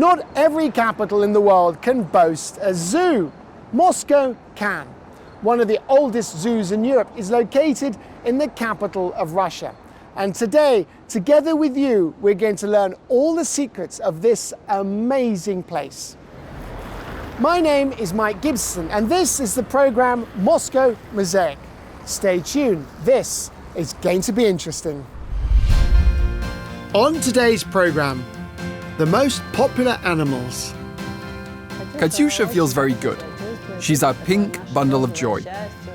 Not every capital in the world can boast a zoo. Moscow can. One of the oldest zoos in Europe is located in the capital of Russia. And today, together with you, we're going to learn all the secrets of this amazing place. My name is Mike Gibson, and this is the program Moscow Mosaic. Stay tuned. This is going to be interesting. On today's program, the most popular animals. Katusa feels very good. She's our pink bundle of joy.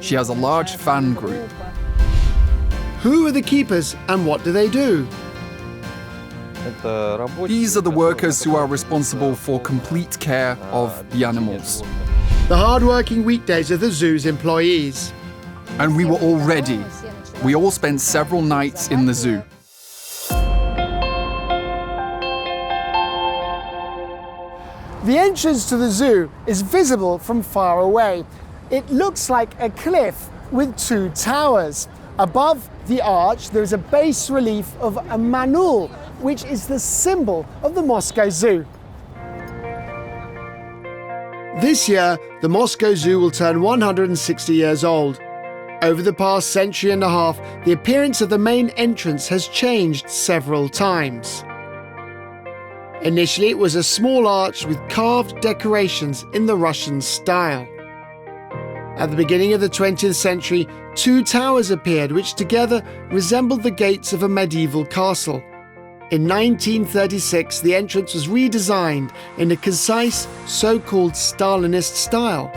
She has a large fan group. Who are the keepers and what do they do? These are the workers who are responsible for complete care of the animals. The hard-working weekdays of the zoo's employees. And we were all ready. We all spent several nights in the zoo. The entrance to the zoo is visible from far away. It looks like a cliff with two towers. Above the arch, there is a bas relief of a manul, which is the symbol of the Moscow Zoo. This year, the Moscow Zoo will turn 160 years old. Over the past century and a half, the appearance of the main entrance has changed several times. Initially, it was a small arch with carved decorations in the Russian style. At the beginning of the 20th century, two towers appeared which together resembled the gates of a medieval castle. In 1936, the entrance was redesigned in a concise, so-called Stalinist style.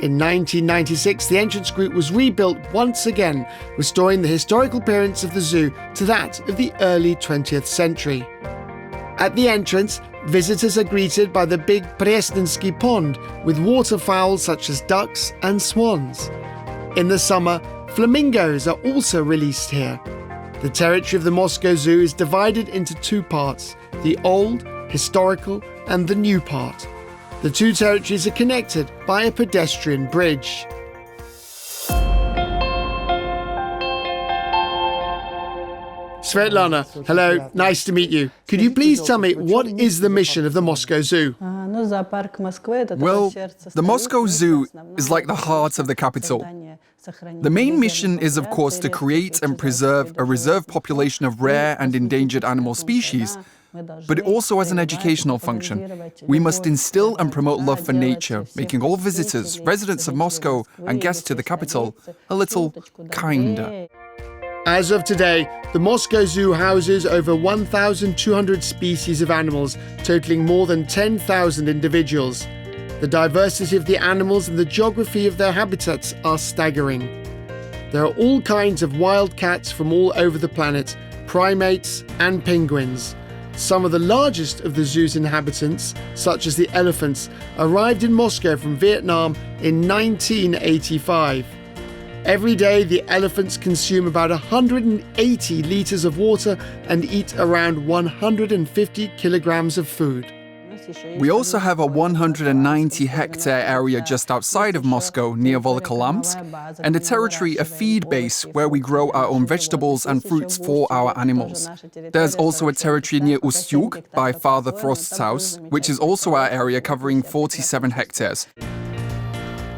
In 1996, the entrance group was rebuilt once again, restoring the historical appearance of the zoo to that of the early 20th century. At the entrance, visitors are greeted by the big Presnensky pond with waterfowl such as ducks and swans. In the summer, flamingos are also released here. The territory of the Moscow Zoo is divided into two parts, the old, historical, and the new part. The two territories are connected by a pedestrian bridge. Svetlana, hello, nice to meet you. Could you please tell me what is the mission of the Moscow Zoo? Well, the Moscow Zoo is like the heart of the capital. The main mission is, of course, to create and preserve a reserve population of rare and endangered animal species, but it also has an educational function. We must instill and promote love for nature, making all visitors, residents of Moscow and guests to the capital a little kinder. As of today, the Moscow Zoo houses over 1,200 species of animals, totaling more than 10,000 individuals. The diversity of the animals and the geography of their habitats are staggering. There are all kinds of wild cats from all over the planet, primates and penguins. Some of the largest of the zoo's inhabitants, such as the elephants, arrived in Moscow from Vietnam in 1985. Every day, the elephants consume about 180 litres of water and eat around 150 kilograms of food. We also have a 190-hectare area just outside of Moscow, near Volokholamsk, and a territory, a feed base, where we grow our own vegetables and fruits for our animals. There's also a territory near Ustyug, by Father Frost's house, which is also our area covering 47 hectares.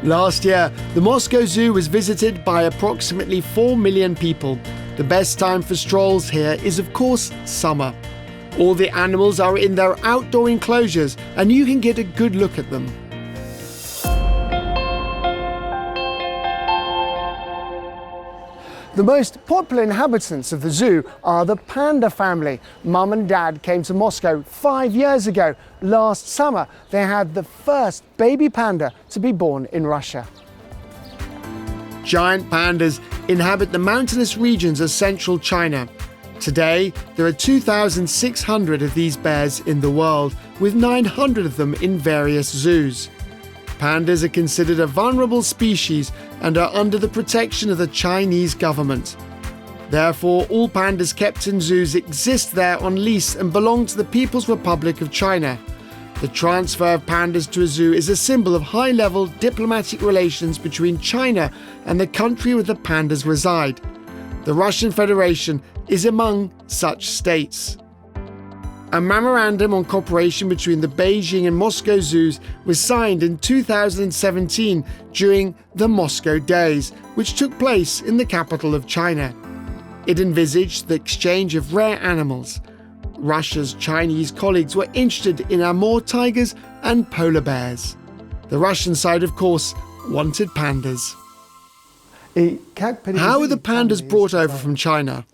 Last year, the Moscow Zoo was visited by approximately 4 million people. The best time for strolls here is, of course, summer. All the animals are in their outdoor enclosures, and you can get a good look at them. The most popular inhabitants of the zoo are the Panda family. Mum and Dad came to Moscow 5 years ago. Last summer, they had the first baby panda to be born in Russia. Giant pandas inhabit the mountainous regions of central China. Today, there are 2,600 of these bears in the world, with 900 of them in various zoos. Pandas are considered a vulnerable species and are under the protection of the Chinese government. Therefore, all pandas kept in zoos exist there on lease and belong to the People's Republic of China. The transfer of pandas to a zoo is a symbol of high-level diplomatic relations between China and the country where the pandas reside. The Russian Federation is among such states. A memorandum on cooperation between the Beijing and Moscow zoos was signed in 2017 during the Moscow Days, which took place in the capital of China. It envisaged the exchange of rare animals. Russia's Chinese colleagues were interested in Amur tigers and polar bears. The Russian side, of course, wanted pandas. How were the pandas brought over from China?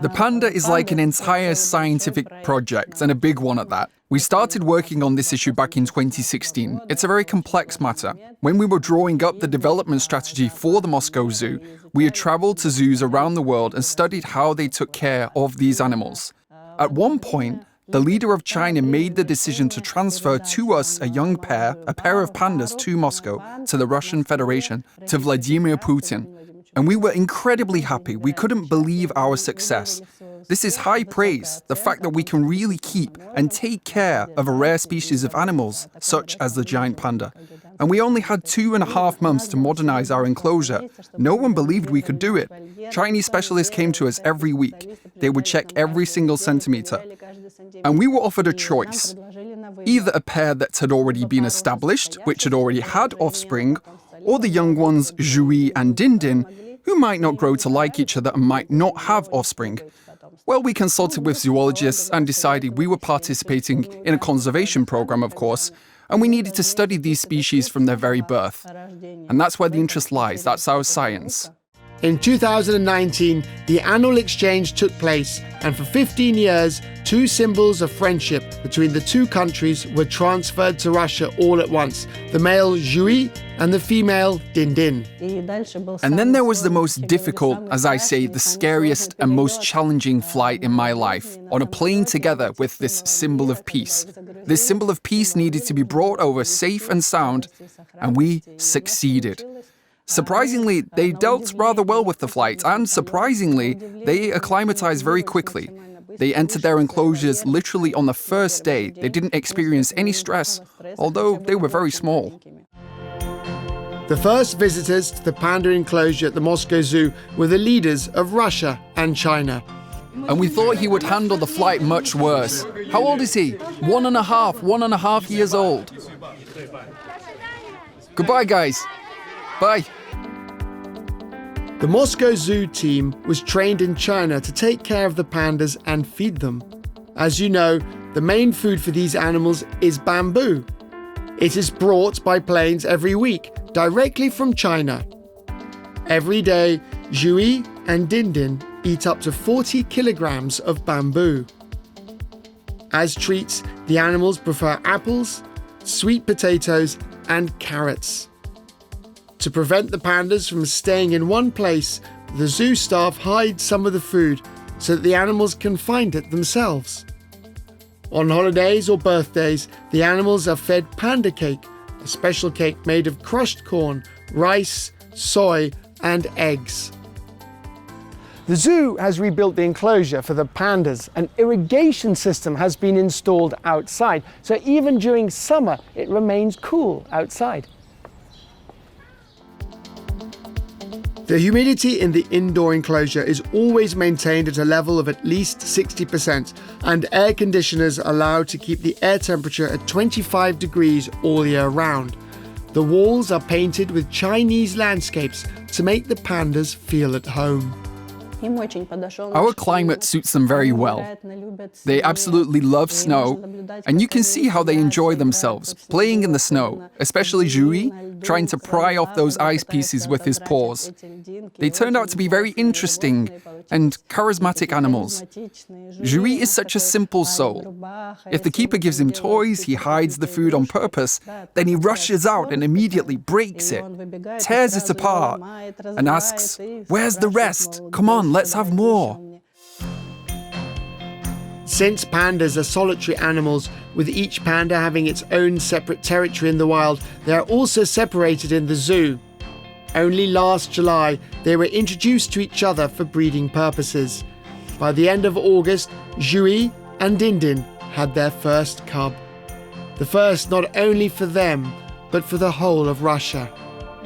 The panda is like an entire scientific project, and a big one at that. We started working on this issue back in 2016. It's a very complex matter. When we were drawing up the development strategy for the Moscow Zoo, we had traveled to zoos around the world and studied how they took care of these animals. At one point, the leader of China made the decision to transfer to us a pair of pandas to Moscow, to the Russian Federation, to Vladimir Putin. And we were incredibly happy. We couldn't believe our success. This is high praise, the fact that we can really keep and take care of a rare species of animals, such as the giant panda. And we only had 2.5 months to modernize our enclosure. No one believed we could do it. Chinese specialists came to us every week. They would check every single centimeter. And we were offered a choice. Either a pair that had already been established, which had already had offspring, or the young ones, Zhui and Dindin, who might not grow to like each other and might not have offspring. Well, we consulted with zoologists and decided we were participating in a conservation program, of course, and we needed to study these species from their very birth. And that's where the interest lies. That's our science. In 2019, the annual exchange took place, and for 15 years, 2 symbols of friendship between the 2 countries were transferred to Russia all at once, the male Zhui and the female Dindin. And then there was the most difficult, as I say, the scariest and most challenging flight in my life, on a plane together with this symbol of peace. This symbol of peace needed to be brought over safe and sound, and we succeeded. Surprisingly, they dealt rather well with the flight, and surprisingly, they acclimatized very quickly. They entered their enclosures literally on the first day. They didn't experience any stress, although they were very small. The first visitors to the panda enclosure at the Moscow Zoo were the leaders of Russia and China. And we thought he would handle the flight much worse. How old is he? 1.5 years old. Goodbye, guys. Bye. The Moscow Zoo team was trained in China to take care of the pandas and feed them. As you know, the main food for these animals is bamboo. It is brought by planes every week, directly from China. Every day, Zhui and Dindin eat up to 40 kilograms of bamboo. As treats, the animals prefer apples, sweet potatoes, and carrots. To prevent the pandas from staying in one place, the zoo staff hide some of the food so that the animals can find it themselves. On holidays or birthdays, the animals are fed panda cake, a special cake made of crushed corn, rice, soy, and eggs. The zoo has rebuilt the enclosure for the pandas. An irrigation system has been installed outside, so even during summer it remains cool outside. The humidity in the indoor enclosure is always maintained at a level of at least 60%, and air conditioners are allowed to keep the air temperature at 25 degrees all year round. The walls are painted with Chinese landscapes to make the pandas feel at home. Our climate suits them very well. They absolutely love snow, and you can see how they enjoy themselves, playing in the snow, especially Zhui, trying to pry off those ice pieces with his paws. They turned out to be very interesting and charismatic animals. Zhui is such a simple soul. If the keeper gives him toys, he hides the food on purpose, then he rushes out and immediately breaks it, tears it apart, and asks, "Where's the rest? Come on, let's have more." Since pandas are solitary animals, with each panda having its own separate territory in the wild, they are also separated in the zoo. Only last July, they were introduced to each other for breeding purposes. By the end of August, Zhui and Dindin had their first cub. The first not only for them, but for the whole of Russia.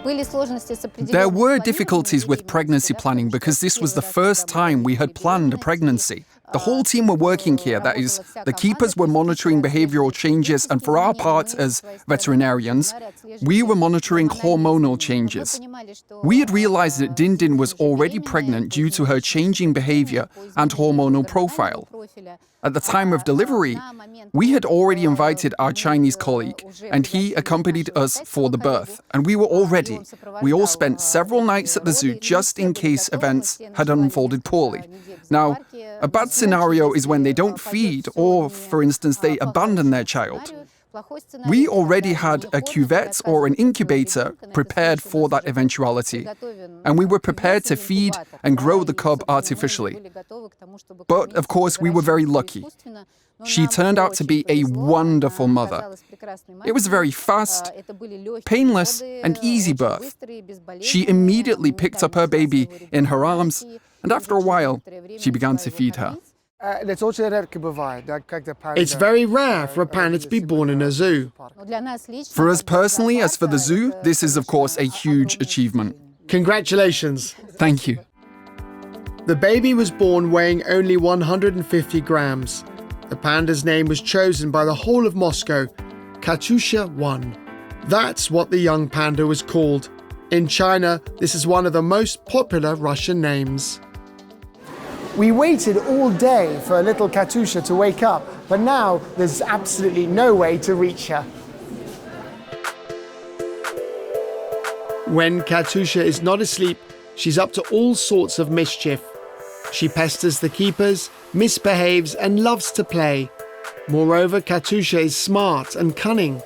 There were difficulties with pregnancy planning because this was the first time we had planned a pregnancy. The whole team were working here. That is, the keepers were monitoring behavioral changes, and for our part as veterinarians, we were monitoring hormonal changes. We had realized that Dindin was already pregnant due to her changing behavior and hormonal profile. At the time of delivery, we had already invited our Chinese colleague, and he accompanied us for the birth, and we were all ready. We all spent several nights at the zoo just in case events had unfolded poorly. Now, a bad scenario is when they don't feed or, for instance, they abandon their child. We already had a cuvette or an incubator prepared for that eventuality, and we were prepared to feed and grow the cub artificially. But, of course, we were very lucky. She turned out to be a wonderful mother. It was a very fast, painless, and easy birth. She immediately picked up her baby in her arms, and after a while, she began to feed her. It's very rare for a panda to be born in a zoo. For us personally, as for the zoo, this is of course a huge achievement. Congratulations. Thank you. The baby was born weighing only 150 grams. The panda's name was chosen by the whole of Moscow, Katusa 1. That's what the young panda was called. In China, this is one of the most popular Russian names. We waited all day for a little Katusa to wake up, but now there's absolutely no way to reach her. When Katusa is not asleep, she's up to all sorts of mischief. She pesters the keepers, misbehaves, and loves to play. Moreover, Katusa is smart and cunning.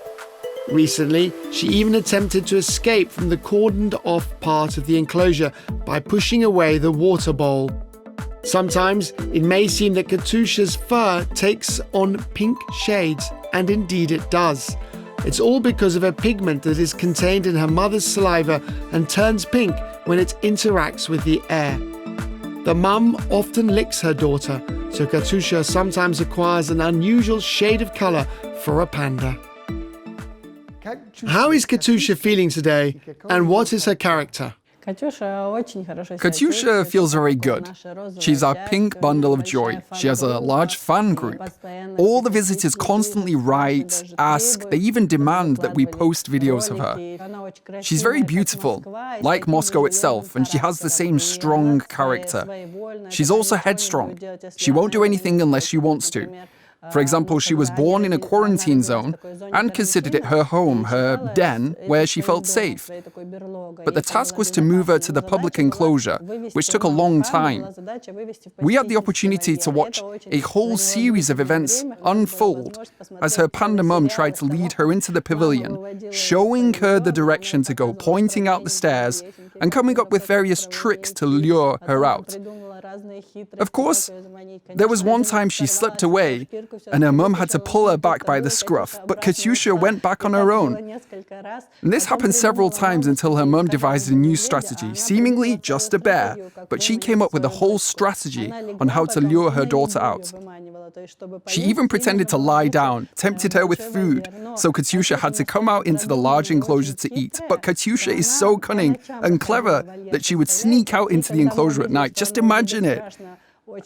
Recently, she even attempted to escape from the cordoned-off part of the enclosure by pushing away the water bowl. Sometimes it may seem that Katusa's fur takes on pink shades, and indeed it does. It's all because of a pigment that is contained in her mother's saliva and turns pink when it interacts with the air. The mum often licks her daughter, so Katusa sometimes acquires an unusual shade of colour for a panda. How is Katusa feeling today, and what is her character? Katusa feels very good. She's our pink bundle of joy. She has a large fan group. All the visitors constantly write, ask, they even demand that we post videos of her. She's very beautiful, like Moscow itself, and she has the same strong character. She's also headstrong. She won't do anything unless she wants to. For example, she was born in a quarantine zone and considered it her home, her den, where she felt safe. But the task was to move her to the public enclosure, which took a long time. We had the opportunity to watch a whole series of events unfold as her panda mum tried to lead her into the pavilion, showing her the direction to go, pointing out the stairs, and coming up with various tricks to lure her out. Of course, there was one time she slipped away and her mum had to pull her back by the scruff, but Katusa went back on her own. And this happened several times until her mum devised a new strategy, seemingly just a bear, but she came up with a whole strategy on how to lure her daughter out. She even pretended to lie down, tempted her with food, so Katusa had to come out into the large enclosure to eat. But Katusa is so cunning and clever that she would sneak out into the enclosure at night. Just imagine it.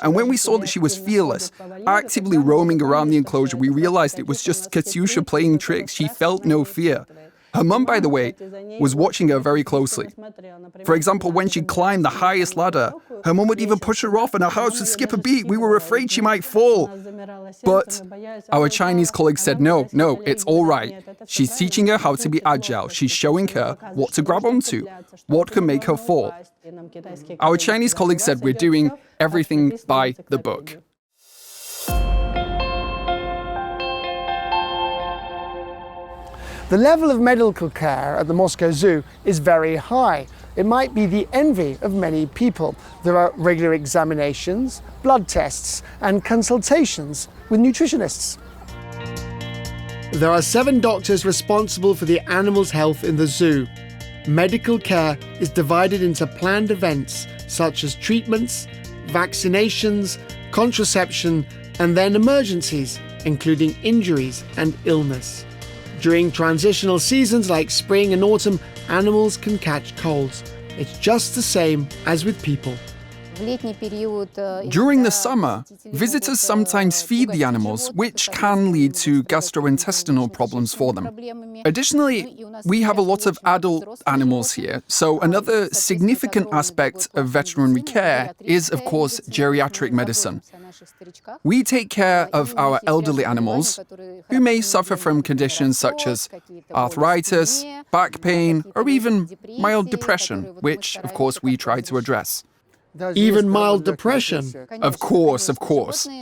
And when we saw that she was fearless, actively roaming around the enclosure, we realized it was just Katusa playing tricks. She felt no fear. Her mum, by the way, was watching her very closely. For example, when she climbed the highest ladder, her mum would even push her off and her heart would skip a beat. We were afraid she might fall. But our Chinese colleague said, no, it's all right. She's teaching her how to be agile. She's showing her what to grab onto, what can make her fall. Our Chinese colleague said we're doing everything by the book. The level of medical care at the Moscow Zoo is very high. It might be the envy of many people. There are regular examinations, blood tests, and consultations with nutritionists. There are 7 doctors responsible for the animals' health in the zoo. Medical care is divided into planned events such as treatments, vaccinations, contraception, and then emergencies, including injuries and illness. During transitional seasons like spring and autumn, animals can catch colds. It's just the same as with people. During the summer, visitors sometimes feed the animals, which can lead to gastrointestinal problems for them. Additionally, we have a lot of adult animals here, so another significant aspect of veterinary care is, of course, geriatric medicine. We take care of our elderly animals who may suffer from conditions such as arthritis, back pain, or even mild depression, which, of course, we try to address. Even mild depression? Of course.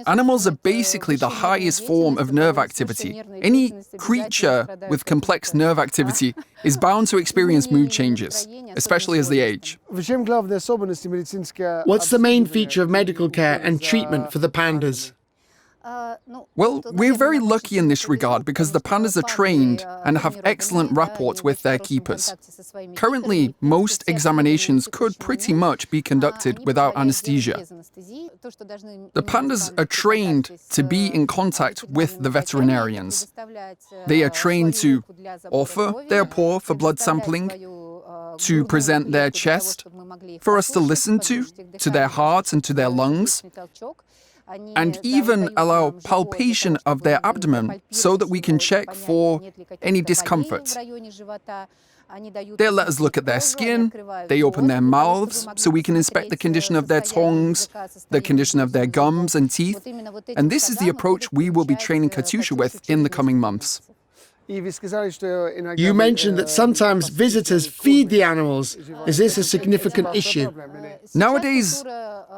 Animals are basically the highest form of nerve activity. Any creature with complex nerve activity is bound to experience mood changes, especially as they age. What's the main feature of medical care and treatment for the pandas? Well, we're very lucky in this regard because the pandas are trained and have excellent rapport with their keepers. Currently, most examinations could pretty much be conducted without anesthesia. The pandas are trained to be in contact with the veterinarians. They are trained to offer their paw for blood sampling, to present their chest, for us to listen to their heart and to their lungs, and even allow palpation of their abdomen so that we can check for any discomfort. They let us look at their skin, they open their mouths so we can inspect the condition of their tongues, the condition of their gums and teeth, and this is the approach we will be training Katusa with in the coming months. You mentioned that sometimes visitors feed the animals. Is this a significant issue? Nowadays,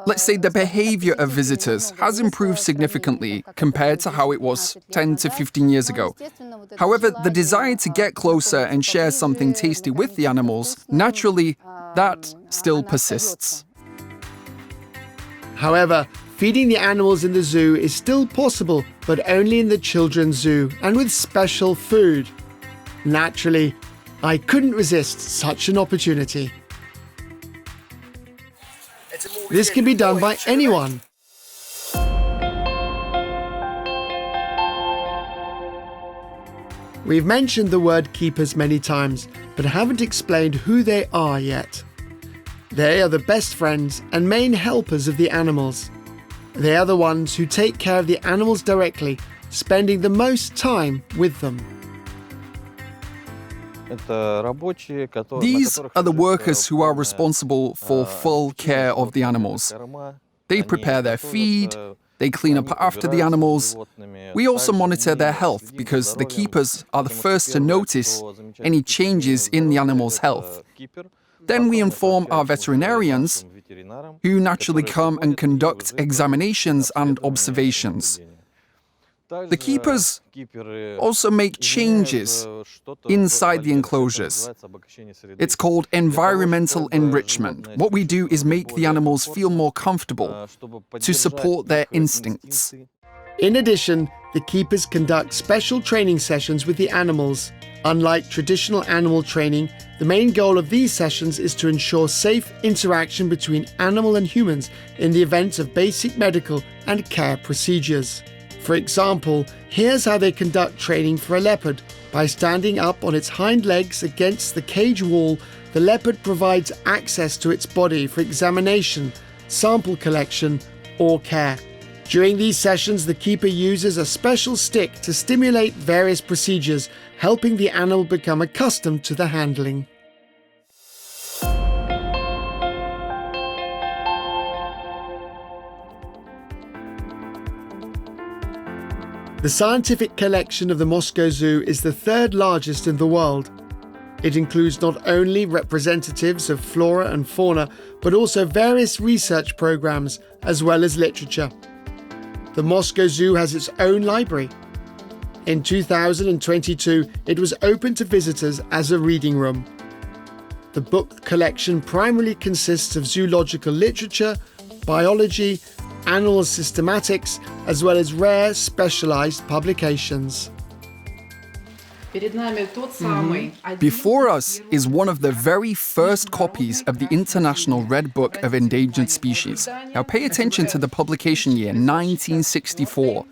let's say the behavior of visitors has improved significantly compared to how it was 10 to 15 years ago. However, the desire to get closer and share something tasty with the animals, naturally, that still persists. However, feeding the animals in the zoo is still possible, but only in the children's zoo and with special food. Naturally, I couldn't resist such an opportunity. This can be done by anyone. We've mentioned the word keepers many times, but haven't explained who they are yet. They are the best friends and main helpers of the animals. They are the ones who take care of the animals directly, spending the most time with them. These are the workers who are responsible for full care of the animals. They prepare their feed, they clean up after the animals. We also monitor their health because the keepers are the first to notice any changes in the animal's health. Then we inform our veterinarians, who naturally come and conduct examinations and observations. The keepers also make changes inside the enclosures. It's called environmental enrichment. What we do is make the animals feel more comfortable to support their instincts. In addition, the keepers conduct special training sessions with the animals. Unlike traditional animal training, the main goal of these sessions is to ensure safe interaction between animal and humans in the event of basic medical and care procedures. For example, here's how they conduct training for a leopard. By standing up on its hind legs against the cage wall, the leopard provides access to its body for examination, sample collection, or care. During these sessions, the keeper uses a special stick to stimulate various procedures, helping the animal become accustomed to the handling. The scientific collection of the Moscow Zoo is the third largest in the world. It includes not only representatives of flora and fauna, but also various research programs, as well as literature. The Moscow Zoo has its own library. In 2022, it was open to visitors as a reading room. The book collection primarily consists of zoological literature, biology, animal systematics, as well as rare, specialized publications. Before us is one of the very first copies of the International Red Book of Endangered Species. Now pay attention to the publication year, 1964.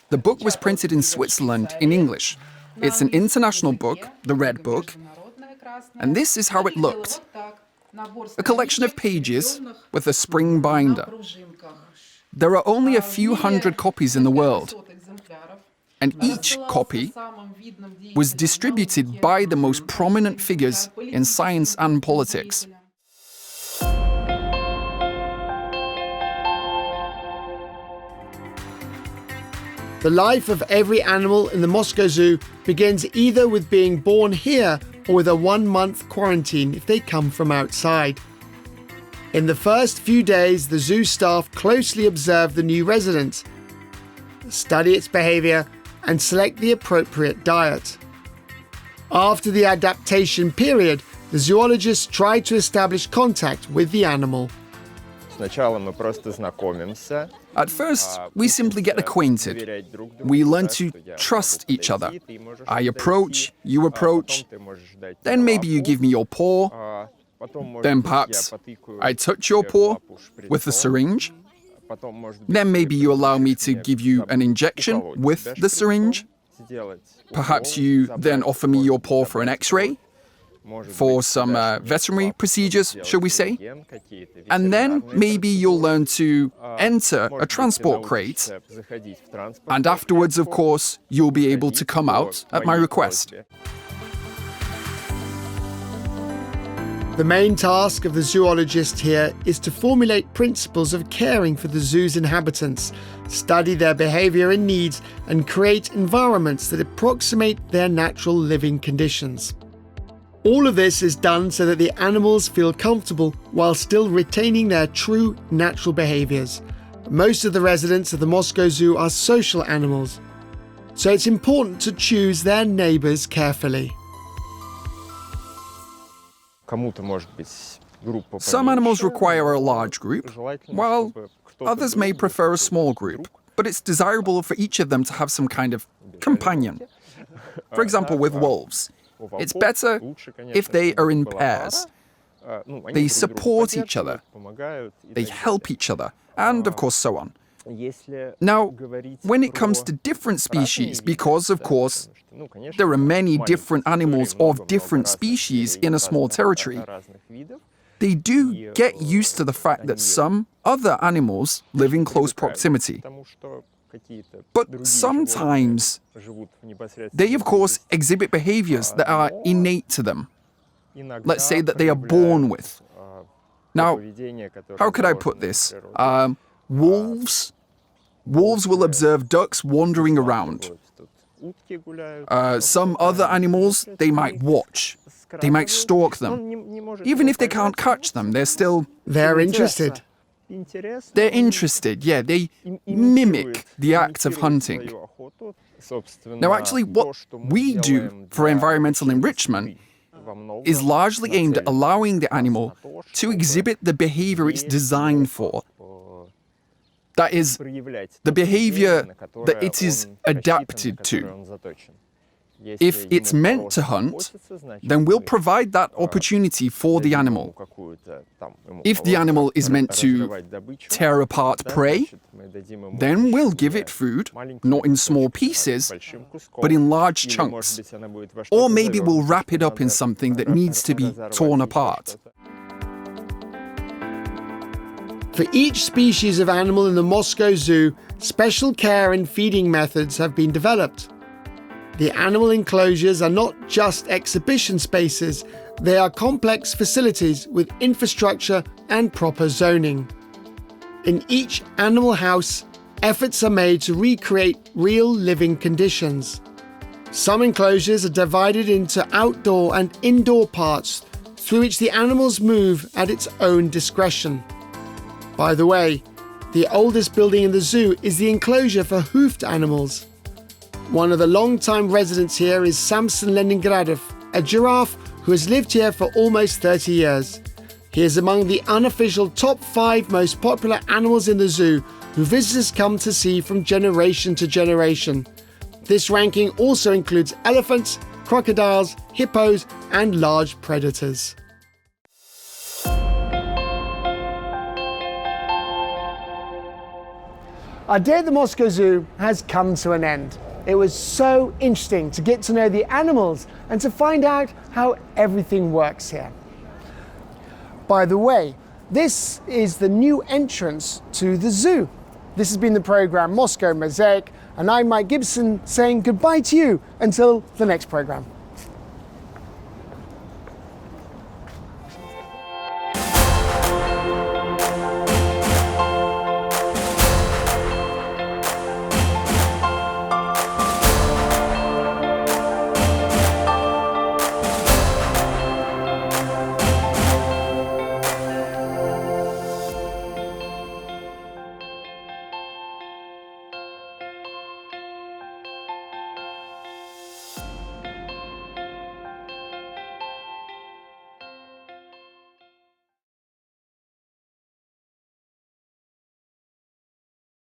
The book was printed in Switzerland in English. It's an international book, the Red Book, and this is how it looked. a collection of pages with a spring binder. There are only a few hundred copies in the world, and each copy was distributed by the most prominent figures in science and politics. The life of every animal in the Moscow Zoo begins either with being born here or with a 1-month quarantine if they come from outside. In the first few days, the zoo staff closely observe the new resident, study its behavior, and select the appropriate diet. After the adaptation period, the zoologists try to establish contact with the animal. At first, we simply get acquainted. We learn to trust each other. I approach, you approach, then maybe you give me your paw, then perhaps I touch your paw with a syringe, then maybe you allow me to give you an injection with the syringe. Perhaps you then offer me your paw for an X-ray, for some veterinary procedures, shall we say. And then maybe you'll learn to enter a transport crate, and afterwards, of course, you'll be able to come out at my request. The main task of the zoologist here is to formulate principles of caring for the zoo's inhabitants, study their behavior and needs, and create environments that approximate their natural living conditions. All of this is done so that the animals feel comfortable while still retaining their true natural behaviors. Most of the residents of the Moscow Zoo are social animals, so it's important to choose their neighbors carefully. Some animals require a large group, while others may prefer a small group, but it's desirable for each of them to have some kind of companion. For example, with wolves, it's better if they are in pairs. They support each other, they help each other, and of course so on. Now, when it comes to different species, because of course there are many different animals of different species in a small territory, they do get used to the fact that some other animals live in close proximity. But sometimes they, of course, exhibit behaviors that are innate to them. Let's say that they are born with. Now, how could I put this? Wolves will observe ducks wandering around. Some other animals, they might watch. They might stalk them. Even if they can't catch them, they're interested. They're interested, yeah, they mimic the act of hunting. Now, actually, what we do for environmental enrichment is largely aimed at allowing the animal to exhibit the behavior it's designed for. That is, the behavior that it is adapted to. If it's meant to hunt, then we'll provide that opportunity for the animal. If the animal is meant to tear apart prey, then we'll give it food, not in small pieces, but in large chunks. Or maybe we'll wrap it up in something that needs to be torn apart. For each species of animal in the Moscow Zoo, special care and feeding methods have been developed. The animal enclosures are not just exhibition spaces, they are complex facilities with infrastructure and proper zoning. In each animal house, efforts are made to recreate real living conditions. Some enclosures are divided into outdoor and indoor parts through which the animals move at its own discretion. By the way, the oldest building in the zoo is the enclosure for hoofed animals. One of the long-time residents here is Samson Leningradov, a giraffe who has lived here for almost 30 years. He is among the unofficial top 5 most popular animals in the zoo who visitors come to see from generation to generation. This ranking also includes elephants, crocodiles, hippos, and large predators. Our day at the Moscow Zoo has come to an end. It was so interesting to get to know the animals and to find out how everything works here. By the way, this is the new entrance to the zoo. This has been the programme Moscow Mosaic, and I'm Mike Gibson saying goodbye to you until the next programme.